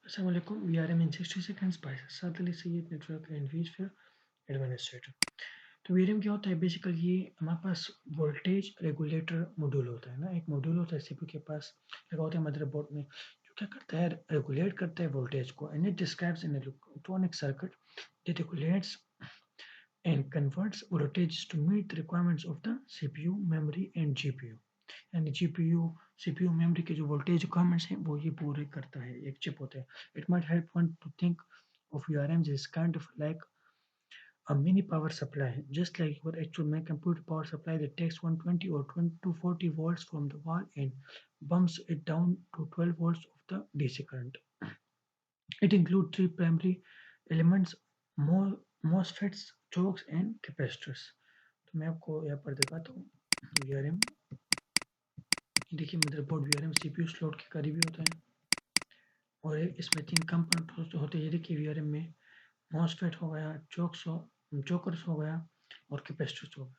Assalamualaikum. VRM in 60 seconds by Sadali Sayyid Network and vSphere Administrator. तो VRM क्या होता है? बेसिकली ये हमारे पास वोल्टेज रेगुलेटर मॉड्यूल होता है ना, एक मॉड्यूल होता है सीपीयू के पास लगा होता है मदरबोर्ड में, जो क्या करता है, रेगुलेट करता है वोल्टेज को, and it describes in electronic circuit that regulates and converts voltage to meet the requirements of the CPU, memory and GPU. यानी GPU, CPU, मेमोरी के जो वोल्टेज रिक्वायरमेंट्स हैं वो ये पूरे करता है, एक चिप होता है. It might help one two think of VRMs is kind of like a mini power supply, just like your actual main computer power supply that takes 120 or 240 volts from the wall and bumps it down to 12 volts of the DC current. It includes three primary elements: MOSFETs, chokes and capacitors. तो मैं आपको यहाँ पर दिखाता हूँ VRM. देखिए motherboard VRM CPU slot के करीबी होता है और इसमें तीन कंपोनेंट होते हैं. देखिए VRM में मॉसफेट हो गया, चोकर्स हो गया और कैपेसिटर्स हो गया.